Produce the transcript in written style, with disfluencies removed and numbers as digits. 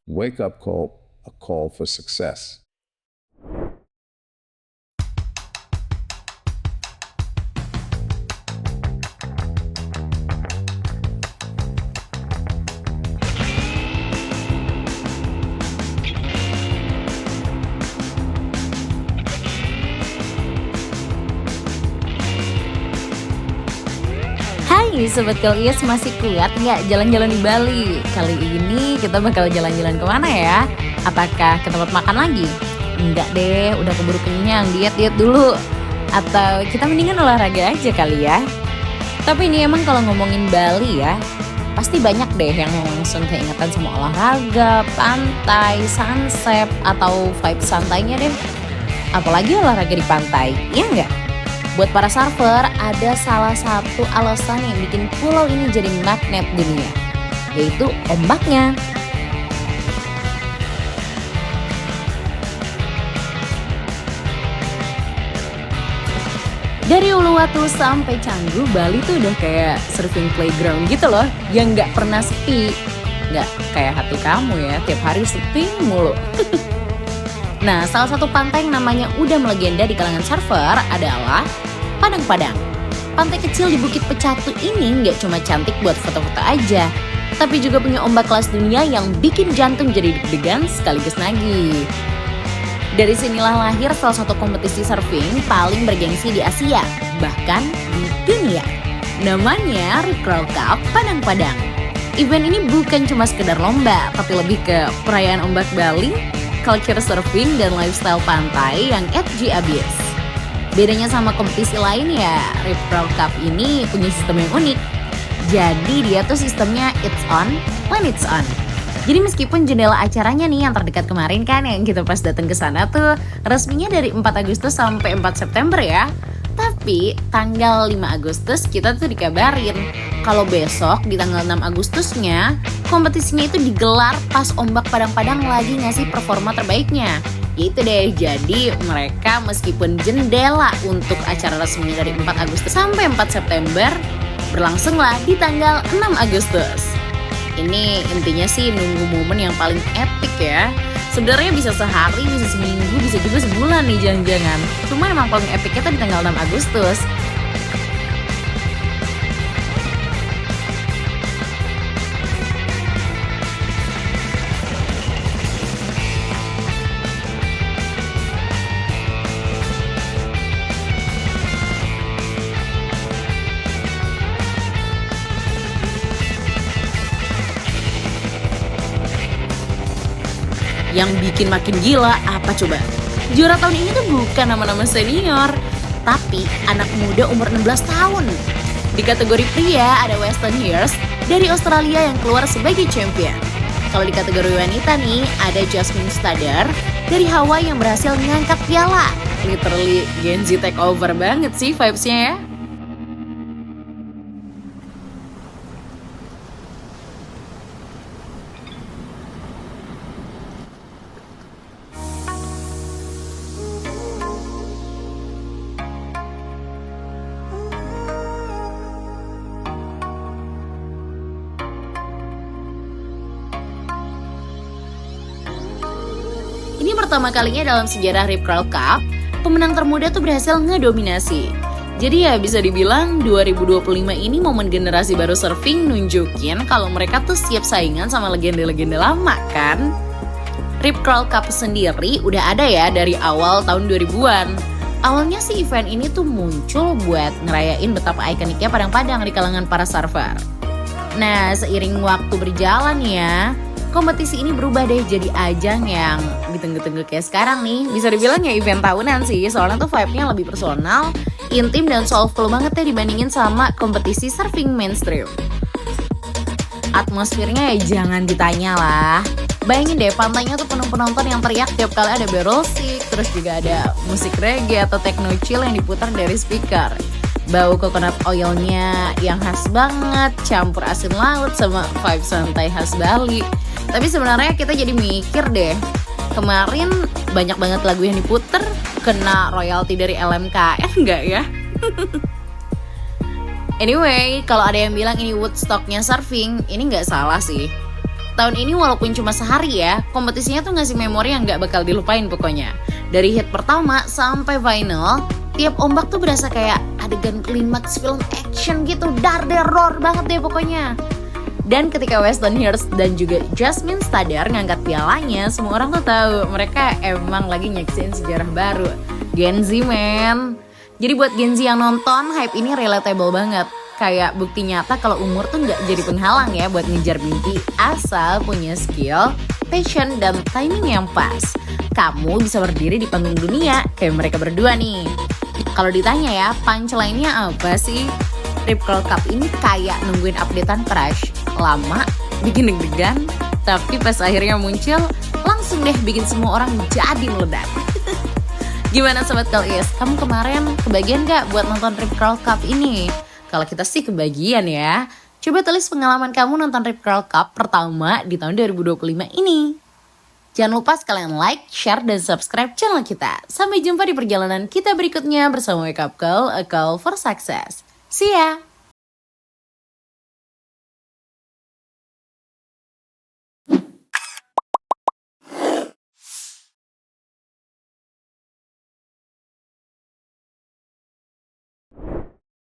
wake-up call, a call for success. Hai Sobat Kalias, masih kuat nggak jalan-jalan di Bali? Kali ini kita bakal jalan-jalan kemana ya? Apakah ke tempat makan lagi? Enggak deh, udah keburu kenyang, diet dulu. Atau kita mendingan olahraga aja kali ya? Tapi ini emang kalau ngomongin Bali ya, pasti banyak deh yang langsung keingetan sama olahraga, pantai, sunset, atau vibe santainya deh. Apalagi olahraga di pantai, iya nggak? Buat para surfer, ada salah satu alasan yang bikin pulau ini jadi magnet dunia, yaitu ombaknya. Dari Uluwatu sampai Canggu, Bali tuh udah kayak surfing playground gitu loh, yang nggak pernah sepi. Nggak kayak hati kamu ya, tiap hari sepi mulu. Nah, salah satu pantai yang namanya udah melegenda di kalangan surfer adalah Padang. Pantai kecil di Bukit Pecatu ini nggak cuma cantik buat foto-foto aja, tapi juga punya ombak kelas dunia yang bikin jantung jadi deg-degan sekaligus nagih. Dari sinilah lahir salah satu kompetisi surfing paling bergengsi di Asia, bahkan di dunia. Namanya Rip Curl Cup Padang. Event ini bukan cuma sekedar lomba, tapi lebih ke perayaan ombak Bali, culture surfing, dan lifestyle pantai yang edgy abis. Bedanya sama kompetisi lain ya, Rip Curl Cup ini punya sistem yang unik. Jadi dia tuh sistemnya it's on when it's on. Jadi meskipun jendela acaranya nih yang terdekat kemarin kan yang kita pas datang ke sana tuh resminya dari 4 Agustus sampai 4 September ya. Tapi tanggal 5 Agustus kita tuh dikabarin kalau besok di tanggal 6 Agustusnya kompetisinya itu digelar pas ombak Padang lagi ngasih performa terbaiknya. Itu deh, jadi mereka meskipun jendela untuk acara resminya dari 4 Agustus sampai 4 September berlangsunglah di tanggal 6 Agustus. Ini intinya sih nunggu momen yang paling epic ya. Sebenarnya bisa sehari, bisa seminggu, bisa juga sebulan nih jangan-jangan. Cuma emang paling epicnya tuh di tanggal 6 Agustus. Yang bikin makin gila apa coba? Juara tahun ini tuh bukan nama-nama senior, tapi anak muda umur 16 tahun. Di kategori pria ada Weston Hurst dari Australia yang keluar sebagai champion. Kalau di kategori wanita nih ada Jasmine Stadler dari Hawaii yang berhasil ngangkat piala. Literally Gen Z takeover banget sih vibes-nya ya. Ini pertama kalinya dalam sejarah Rip Curl Cup, pemenang termuda tuh berhasil ngedominasi. Jadi ya bisa dibilang 2025 ini momen generasi baru surfing nunjukin kalau mereka tuh siap saingan sama legenda-legenda lama kan. Rip Curl Cup sendiri udah ada ya dari awal tahun 2000-an. Awalnya sih event ini tuh muncul buat ngerayain betapa ikoniknya Padang di kalangan para surfer. Nah, seiring waktu berjalan ya, kompetisi ini berubah deh jadi ajang yang ditunggu-tunggu kayak sekarang nih. Bisa dibilang ya event tahunan sih, soalnya tuh vibe-nya lebih personal, intim, dan soulful banget ya dibandingin sama kompetisi surfing mainstream. Atmosfernya ya jangan ditanya lah. Bayangin deh pantainya tuh penuh penonton yang teriak tiap kali ada barrel stick, terus juga ada musik reggae atau techno chill yang diputar dari speaker. Bau coconut oilnya yang khas banget, campur asin laut sama vibe santai khas Bali. Tapi sebenarnya kita jadi mikir deh, kemarin banyak banget lagu yang diputer kena royalti dari LMKN nggak ya? Anyway, kalau ada yang bilang ini Woodstock-nya surfing, ini nggak salah sih. Tahun ini walaupun cuma sehari ya, kompetisinya tuh ngasih memori yang gak bakal dilupain pokoknya. Dari hit pertama sampai final, tiap ombak tuh berasa kayak adegan klimaks film action gitu, dar-der-ror banget deh pokoknya. Dan ketika Weston Hurst dan juga Jasmine Stadler ngangkat pialanya, semua orang tuh tahu mereka emang lagi nyaksiin sejarah baru. Gen Z man. Jadi buat Gen Z yang nonton, hype ini relatable banget. Kayak bukti nyata kalau umur tuh gak jadi penghalang ya buat ngejar mimpi, asal punya skill, passion, dan timing yang pas. Kamu bisa berdiri di panggung dunia kayak mereka berdua nih. Kalau ditanya ya, punchline-nya apa sih? Rip Curl Cup ini kayak nungguin updatean Crush. Lama, bikin deg-degan, tapi pas akhirnya muncul, langsung deh bikin semua orang jadi meledak. Gimana Sobat Curlies? Kamu kemarin kebagian gak buat nonton Rip Curl Cup ini? Kalau kita sih kebagian ya. Coba tulis pengalaman kamu nonton Rip Curl Cup pertama di tahun 2025 ini. Jangan lupa sekalian like, share, dan subscribe channel kita. Sampai jumpa di perjalanan kita berikutnya bersama Wake Up Call, A Call for Success. See ya!